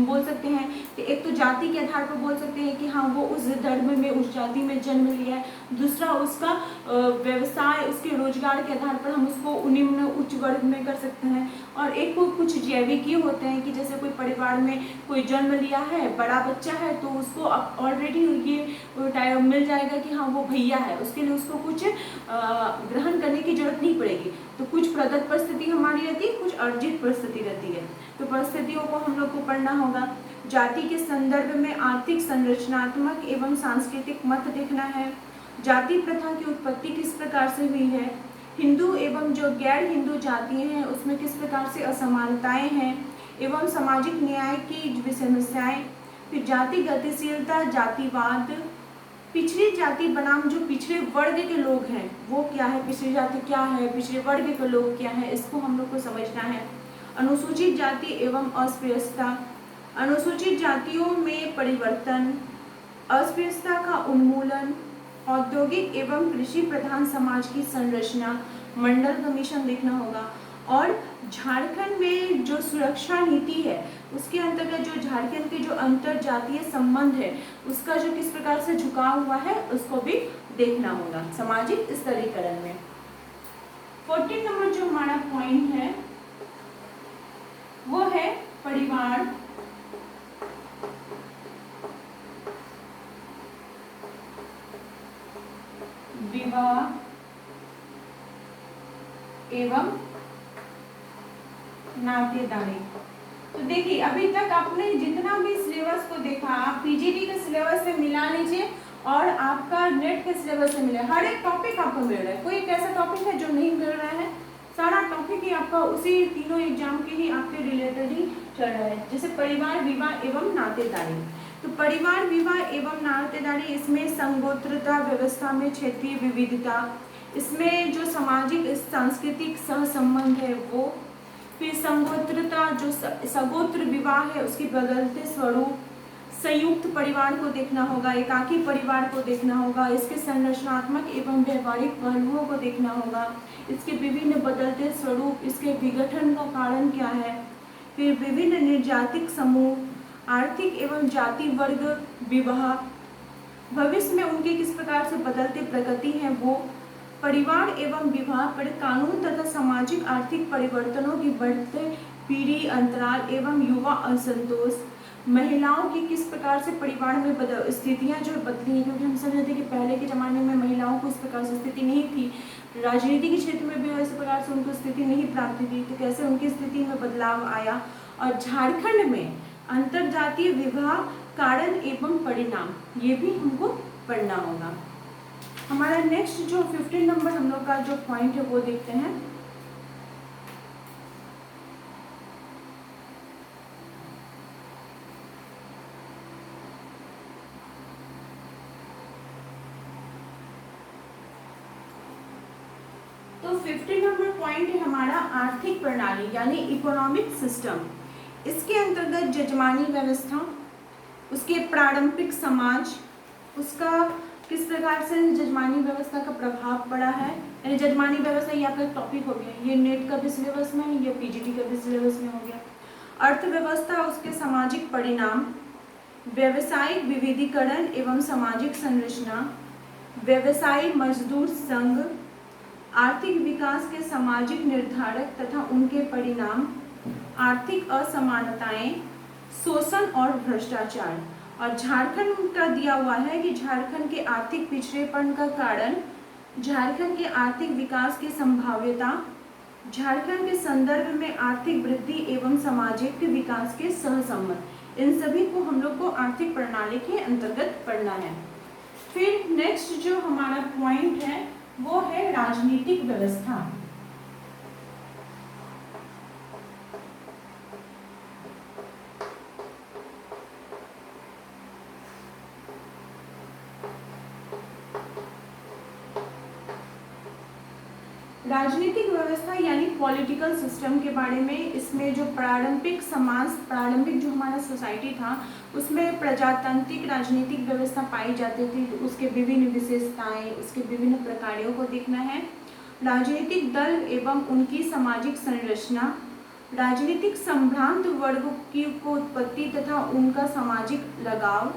बोल सकते हैं कि एक तो जाति के आधार पर बोल सकते हैं कि हाँ वो उस धर्म में उस जाति में जन्म लिया है, दूसरा उसका व्यवसाय उसके रोजगार के आधार पर हम उसको निम्न उच्च वर्ग में कर सकते हैं। और एक को कुछ जैविकीय होते हैं कि जैसे कोई परिवार में कोई जन्म लिया है, बड़ा बच्चा है, तो उसको अब ऑलरेडी ये मिल जाएगा कि हाँ वो भैया है, उसके लिए उसको कुछ ग्रहण करने की जरूरत नहीं पड़ेगी। तो कुछ प्रदत्त परिस्थिति हमारी रहती है, कुछ अर्जित परिस्थिति रहती है, तो परिस्थितियों को हम लोग को पढ़ना होगा। जाति के संदर्भ में आर्थिक संरचनात्मक एवं सांस्कृतिक मत देखना है। जाति प्रथा की उत्पत्ति किस प्रकार से हुई है, हिंदू एवं जो गैर हिंदू जातियां हैं उसमें किस प्रकार से असमानताएं हैं, एवं सामाजिक न्याय की समस्याएं। फिर जाति गतिशीलता, जातिवाद, पिछड़ी जाति बनाम जो पिछड़े वर्ग के लोग हैं वो क्या है, पिछड़ी जाति क्या है, पिछड़े वर्ग के लोग क्या है, इसको हम लोग को समझना है। अनुसूचित जाति एवं अस्पृश्यता, अनुसूचित जातियों में परिवर्तन, अस्पृश्यता का उन्मूलन, औद्योगिक एवं कृषि प्रधान समाज की संरचना, मंडल कमीशन देखना होगा। और झारखंड में जो सुरक्षा नीति है उसके अंतर्गत जो झारखंड के जो अंतर जातीय संबंध है उसका जो किस प्रकार से झुकाव हुआ है उसको भी देखना होगा सामाजिक स्तरीकरण में। 14 नंबर जो हमारा पॉइंट है वो है परिवार, विवाह एवं नातेदारी। तो देखिए अभी तक आपने जितना भी सिलेबस को देखा आप पीजीटी के सिलेबस से मिला लीजिए और आपका नेट के सिलेबस से मिले, हर एक टॉपिक आपको मिल रहा है, कोई एक ऐसा टॉपिक है जो नहीं मिल रहा है, सारा टॉपिक ही आपका उसी तीनों एग्जाम के ही आपके रिलेटेड ही चल रहा है। जैसे परिवार, विवाह एवं नातेदारी, तो परिवार, विवाह एवं नातेदारी, इसमें संगोत्रता व्यवस्था में क्षेत्रीय विविधता, इसमें जो सामाजिक सांस्कृतिक सहसंबंध है वो, फिर संगोत्रता जो सगोत्र विवाह है उसके बदलते स्वरूप, संयुक्त परिवार को देखना होगा, एकाकी परिवार को देखना होगा, इसके संरचनात्मक एवं व्यवहारिक पहलुओं को देखना होगा, इसके विभिन्न बदलते स्वरूप, इसके विघटन का कारण क्या है, फिर विभिन्न निर्जातिक समूह, आर्थिक एवं जाति वर्ग विवाह, भविष्य में उनके किस प्रकार से बदलते प्रगति है वो, परिवार एवं विवाह पर कानून तथा सामाजिक आर्थिक परिवर्तनों की बढ़ते पीढ़ी अंतराल एवं युवा असंतोष, महिलाओं की किस प्रकार से परिवार में स्थितियां जो बदली हैं, क्योंकि हम समझते हैं कि पहले के ज़माने में महिलाओं को इस प्रकार से स्थिति नहीं थी, राजनीति के क्षेत्र में भी इस प्रकार से उनको स्थिति नहीं प्राप्त थी, तो कैसे उनकी स्थिति में बदलाव आया। और झारखंड में अंतरजातीय विवाह कारण एवं परिणाम, ये भी हमको पढ़ना होगा। हमारा नेक्स्ट जो 15 नंबर हम लोग का जो पॉइंट है वो देखते हैं। तो 15 नंबर पॉइंट है हमारा आर्थिक प्रणाली यानी इकोनॉमिक सिस्टम। इसके अंतर्गत जजमानी व्यवस्था, उसके पारंपरिक समाज, उसका किस प्रकार से जजमानी व्यवस्था का प्रभाव पड़ा है, यानी जजमानी व्यवस्था ये आपका टॉपिक हो गया, ये नेट का भी सिलेबस में, ये पीजीटी का भी सिलेबस में हो गया। अर्थव्यवस्था, उसके सामाजिक परिणाम, व्यवसायिक विविधीकरण एवं सामाजिक संरचना, व्यवसायी मजदूर संघ, आर्थिक विकास के सामाजिक निर्धारक तथा उनके परिणाम, आर्थिक असमानताएं, शोषण और भ्रष्टाचार। और झारखंड का दिया हुआ है कि झारखंड के आर्थिक पिछड़ेपन का कारण, झारखंड के आर्थिक विकास की संभाव्यता, झारखंड के संदर्भ में आर्थिक वृद्धि एवं सामाजिक विकास के सहसंबंध, इन सभी को हम लोग को आर्थिक प्रणाली के अंतर्गत पढ़ना है। फिर नेक्स्ट जो हमारा पॉइंट है वो है राजनीतिक व्यवस्था। राजनीतिक व्यवस्था यानी पॉलिटिकल सिस्टम के बारे में, इसमें जो प्रारंभिक समाज, प्रारंभिक जो हमारा सोसाइटी था उसमें प्रजातांत्रिक राजनीतिक व्यवस्था पाई जाती थी, तो उसके विभिन्न विशेषताएं, उसके विभिन्न प्रकारों को देखना है। राजनीतिक दल एवं उनकी सामाजिक संरचना, राजनीतिक संभ्रांत वर्ग की को उत्पत्ति तथा उनका सामाजिक लगाव,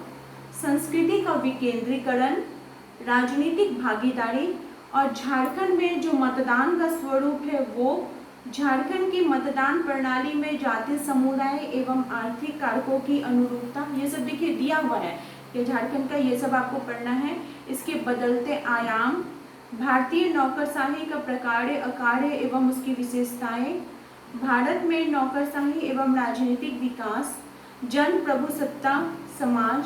संस्कृति का विकेंद्रीकरण, राजनीतिक भागीदारी और झारखंड में जो मतदान का स्वरूप है वो झारखंड की मतदान प्रणाली में जाति समुदाय एवं आर्थिक कारकों की अनुरूपता, ये सब देखिए दिया हुआ है कि झारखंड का ये सब आपको पढ़ना है। इसके बदलते आयाम, भारतीय नौकरशाही का प्रकार्य अकार्य एवं उसकी विशेषताएं, भारत में नौकरशाही एवं राजनीतिक विकास, जन प्रभुसत्ता समाज,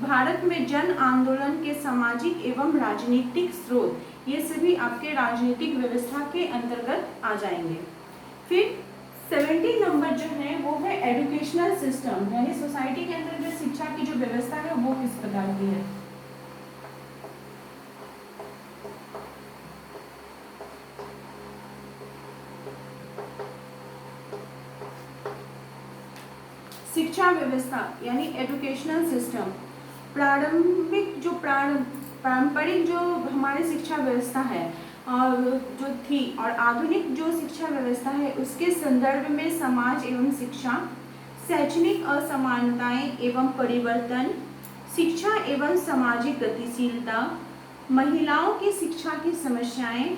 भारत में जन आंदोलन के सामाजिक एवं राजनीतिक स्रोत, ये सभी आपके राजनीतिक व्यवस्था के अंतर्गत आ जाएंगे। फिर 17 नंबर जो है वो है एजुकेशनल सिस्टम, यानी सोसाइटी के अंदर जो शिक्षा की जो व्यवस्था है वो किस प्रकार की है। शिक्षा व्यवस्था यानी एजुकेशनल सिस्टम, प्रारंभिक जो पारंपरिक जो हमारी शिक्षा व्यवस्था है और जो थी और आधुनिक जो शिक्षा व्यवस्था है उसके संदर्भ में समाज एवं शिक्षा, शैक्षणिक असमानताएं एवं परिवर्तन, शिक्षा एवं सामाजिक गतिशीलता, महिलाओं की शिक्षा की समस्याएं,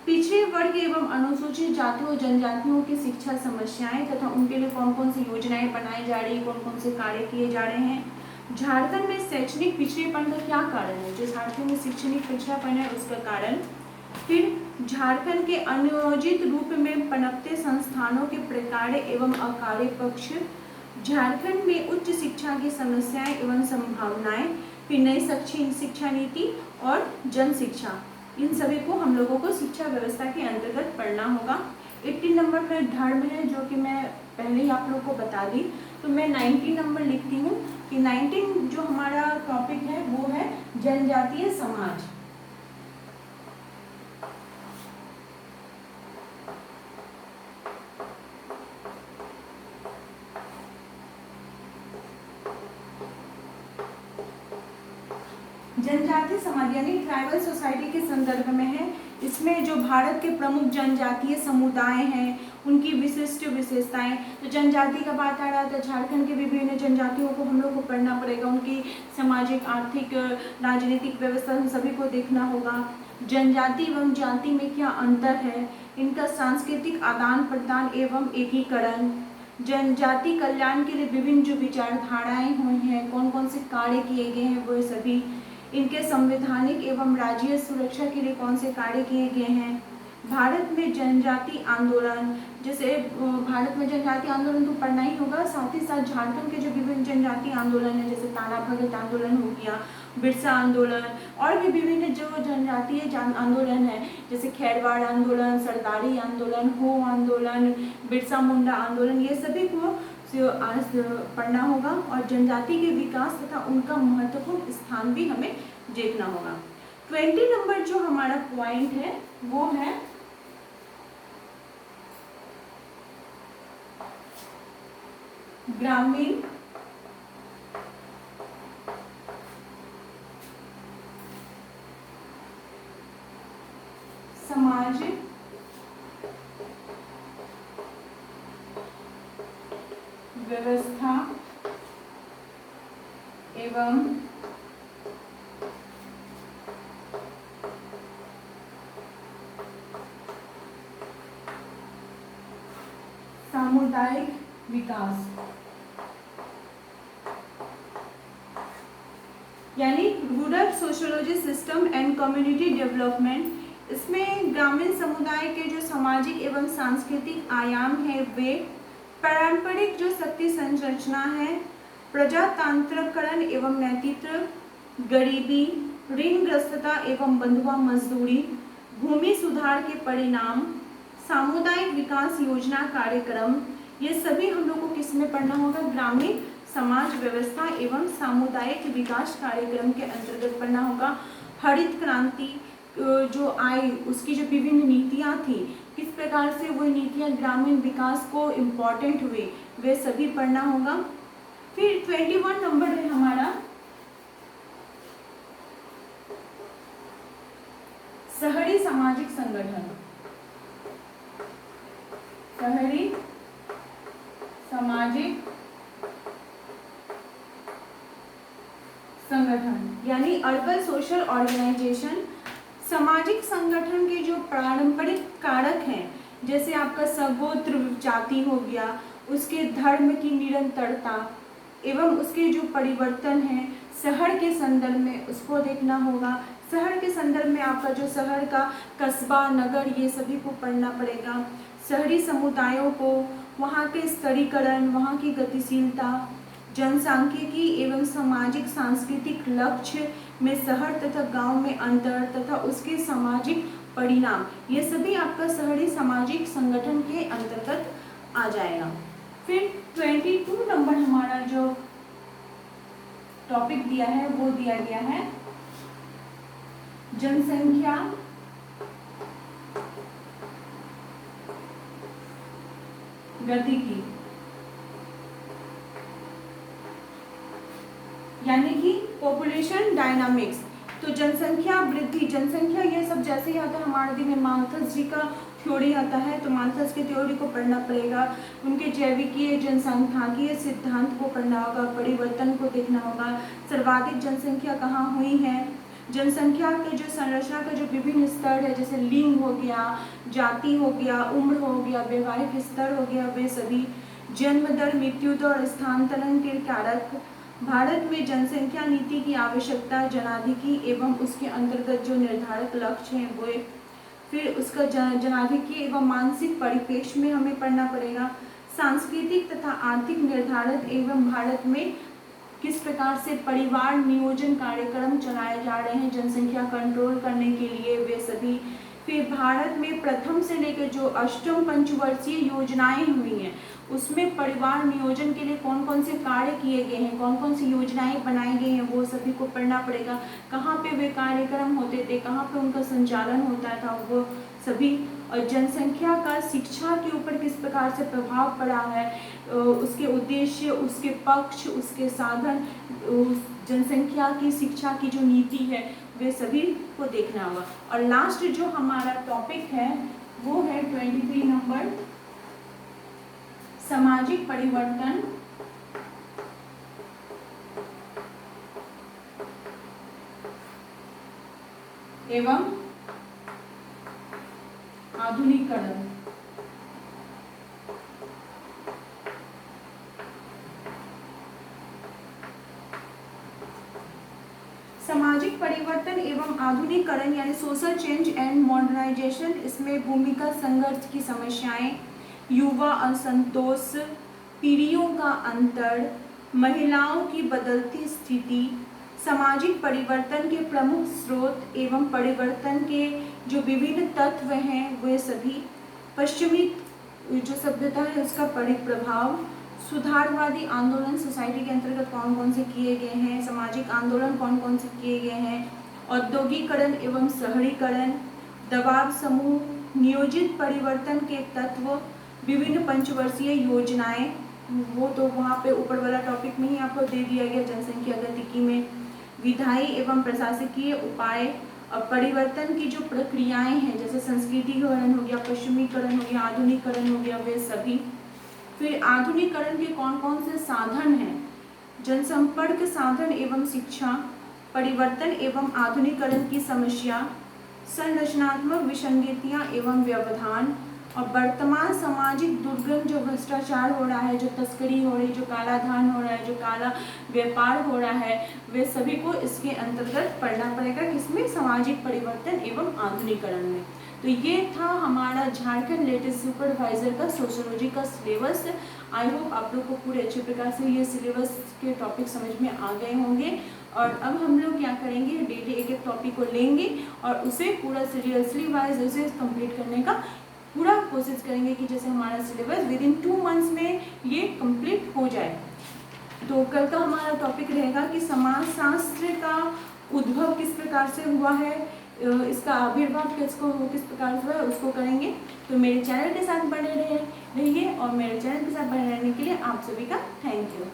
पिछड़े वर्ग एवं अनुसूचित जातियों जनजातियों की शिक्षा समस्याएं तथा उनके लिए कौन कौन सी योजनाएं बनाई जा रही है, कौन कौन से कार्य किए जा रहे हैं। झारखंड में शैक्षणिक पिछड़ेपन का क्या कारण है, जो झारखंड में शैक्षणिक पिछड़ापन है उसका कारण। फिर झारखंड के अनियोजित रूप में पनपते संस्थानों के प्रकार्य एवं अकार्य पक्ष, झारखंड में उच्च शिक्षा की समस्याएं एवं संभावनाएं, फिर नई शिक्षा नीति और जन शिक्षा, इन सभी को हम लोगों को शिक्षा व्यवस्था के अंतर्गत पढ़ना होगा। 18 नंबर में धर्म है जो कि मैं पहले ही आप लोग को बता दी, तो मैं 19 नंबर लिखती हूँ कि 19 जो हमारा टॉपिक है वो है जनजातीय समाज। जनजातीय समाज यानी ट्राइबल सोसाइटी के संदर्भ में है। इसमें जो भारत के प्रमुख जनजातीय समुदाय हैं उनकी विशिष्ट विशेषताएं, तो जनजाति का बात आ रहा है तो झारखंड के विभिन्न जनजातियों को हम लोग को पढ़ना पड़ेगा, उनकी सामाजिक आर्थिक राजनीतिक व्यवस्था सभी को देखना होगा। जनजाति एवं जाति में क्या अंतर है, इनका सांस्कृतिक आदान प्रदान एवं एकीकरण, जनजाति कल्याण के लिए विभिन्न जो विचारधाराएं हुई हैं, कौन कौन से कार्य किए गए हैं वो सभी, इनके संवैधानिक एवं राज्य सुरक्षा के लिए कौन से कार्य किए गए हैं। भारत में जनजाति आंदोलन, जैसे भारत में जनजाति आंदोलन तो पढ़ना ही होगा, साथ ही साथ झारखंड के जो विभिन्न जनजाति आंदोलन है जैसे ताना भगत आंदोलन हो गया, बिरसा आंदोलन, और भी विभिन्न जो जनजातीय आंदोलन है जैसे खैरवाड़ आंदोलन, सरदारी आंदोलन, हो आंदोलन, बिरसा मुंडा आंदोलन, ये सभी को आज पढ़ना होगा। और जनजाति के विकास तथा उनका महत्वपूर्ण स्थान भी हमें देखना होगा। 20 नंबर जो हमारा पॉइंट है वो है ग्रामीण समाज व्यवस्था एवं सामुदायिक विकास, यानी rural sociology system and community development. इसमें ग्रामीण समुदाय के जो सामाजिक एवं सांस्कृतिक आयाम है वे पारंपरिक जो शक्ति संरचना है, प्रजातांत्रिकरण एवं नेतृत्व, गरीबी, ऋणग्रस्तता एवं बंधुआ मजदूरी, भूमि सुधार के परिणाम, सामुदायिक विकास योजना कार्यक्रम, ये सभी हम लोग को किस में पढ़ना होगा, ग्रामीण समाज व्यवस्था एवं सामुदायिक विकास कार्यक्रम के अंतर्गत पढ़ना होगा। हरित क्रांति जो आई उसकी जो विभिन्न नीतियाँ थी, किस प्रकार से वो नीतियाँ ग्रामीण विकास को इम्पोर्टेंट हुई, वे सभी पढ़ना होगा। फिर 21 नंबर है हमारा शहरी सामाजिक संगठन, शहरी सामाजिक संगठन यानी अर्बन सोशल ऑर्गेनाइजेशन। सामाजिक संगठन के जो पारंपरिक कारक हैं, जैसे आपका सगोत्र जाति हो गया, उसके धर्म की निरंतरता एवं उसके जो परिवर्तन हैं शहर के संदर्भ में, उसको देखना होगा। शहर के संदर्भ में आपका जो शहर का कस्बा, नगर, ये सभी को पढ़ना पड़ेगा। शहरी समुदायों को, वहाँ के स्तरीकरण, वहाँ की गतिशीलता, जनसांख्यिकी एवं सामाजिक सांस्कृतिक लक्ष्य में शहर तथा गांव में अंतर तथा उसके सामाजिक परिणाम, ये सभी आपका शहरी सामाजिक संगठन के अंतर्गत आ जाएगा। फिर 22 नंबर हमारा जो टॉपिक दिया है वो दिया गया है जनसंख्या गतिकी, यानी कि पॉपुलेशन डायनामिक्स। तो जनसंख्या वृद्धि, जनसंख्या ये सब जैसे ही आता है हमारे दिन में माल्थस जी का थ्योरी आता है, तो माल्थस के थ्योरी को पढ़ना पड़ेगा। उनके जैविकीय जनसांख्यिकीय सिद्धांत को पढ़ना होगा, परिवर्तन को देखना होगा, सर्वाधिक जनसंख्या कहाँ हुई है, जनसंख्या के जो संरचना का जो विभिन्न स्तर है, जैसे लिंग हो गया, जाति हो गया, उम्र हो गया, वैवाहिक स्तर हो गया, वे सभी, जन्म दर, मृत्यु दर और स्थानांतरण के कारक, भारत में जनसंख्या नीति की आवश्यकता, जनाधिकी एवं उसके अंतर्गत जो निर्धारक लक्ष्य हैं वो, फिर उसका जनाधिकी एवं मानसिक परिप्रेक्ष्य में हमें पढ़ना पड़ेगा। सांस्कृतिक तथा आर्थिक निर्धारक एवं भारत में किस प्रकार से परिवार नियोजन कार्यक्रम चलाए जा रहे हैं जनसंख्या कंट्रोल करने के लिए, वे सभी। फिर भारत में प्रथम से लेकर जो अष्टम पंचवर्षीय योजनाएं हुई हैं उसमें परिवार नियोजन के लिए कौन कौन से कार्य किए गए हैं, कौन कौन सी योजनाएं बनाई गई हैं, वो सभी को पढ़ना पड़ेगा। कहाँ पे वे कार्यक्रम होते थे, कहाँ पे उनका संचालन होता था, वो सभी। और जनसंख्या का शिक्षा के ऊपर किस प्रकार से प्रभाव पड़ा है, उसके उद्देश्य, उसके पक्ष, उसके साधन, जनसंख्या की शिक्षा की जो नीति है, वे सभी को देखना होगा। और लास्ट जो हमारा टॉपिक है वो है 23 नंबर, सामाजिक परिवर्तन एवं आधुनिकीकरण। सामाजिक परिवर्तन एवं आधुनिकीकरण यानी सोशल चेंज एंड मॉडर्नाइजेशन, इसमें भूमिका संघर्ष की समस्याएं, युवा असंतोष, पीढ़ियों का अंतर, महिलाओं की बदलती स्थिति, सामाजिक परिवर्तन के प्रमुख स्रोत एवं परिवर्तन के जो विभिन्न तत्व हैं वे सभी, पश्चिमी जो सभ्यता है उसका परिप्रभाव, सुधारवादी आंदोलन सोसाइटी के अंतर्गत कौन कौन से किए गए हैं, सामाजिक आंदोलन कौन कौन से किए गए हैं, औद्योगिकरण एवं शहरीकरण, दबाव समूह, नियोजित परिवर्तन के तत्व, विभिन्न पंचवर्षीय योजनाएं, वो तो वहाँ पे ऊपर वाला टॉपिक में ही आपको दे दिया गया जनसंख्या गतिकी में, विधायी एवं प्रशासकीय उपाय, और परिवर्तन की जो प्रक्रियाएं हैं जैसे संस्कृतिकरण हो गया, पश्चिमीकरण हो गया, आधुनिकीकरण हो गया, वे सभी। फिर आधुनिकीकरण के कौन कौन से साधन हैं, जनसंपर्क साधन एवं शिक्षा, परिवर्तन एवं आधुनिकीकरण की समस्या, संरचनात्मक विसंगतियां एवं व्यवधान, और वर्तमान सामाजिक दुर्गंध जो भ्रष्टाचार हो रहा है, जो तस्करी हो रही है, जो काला धन हो रहा है, जो काला व्यापार हो रहा है, वे सभी को इसके अंतर्गत पढ़ना पड़ेगा, किसमें, सामाजिक परिवर्तन एवं आधुनिकीकरण में। तो ये था हमारा झारखंड लेटेस्ट सुपरवाइजर का सोशियोलॉजी का सिलेबस। आई होप आप लोग को पूरे अच्छे प्रकार से ये सिलेबस के टॉपिक समझ में आ गए होंगे। और अब हम लोग क्या करेंगे, डेली एक एक टॉपिक को लेंगे और उसे पूरा सीरियसली वाइज उसे कंप्लीट करने का पूरा कोशिश करेंगे कि जैसे हमारा सिलेबस विद इन 2 मंथ्स में ये कंप्लीट हो जाए। तो कल का हमारा टॉपिक रहेगा कि समाजशास्त्र का उद्भव किस प्रकार से हुआ है, इसका आविर्भाव किस प्रकार से हुआ है, उसको करेंगे। तो मेरे चैनल के साथ बने रहिए और मेरे चैनल के साथ बने रहने के लिए आप सभी का थैंक यू।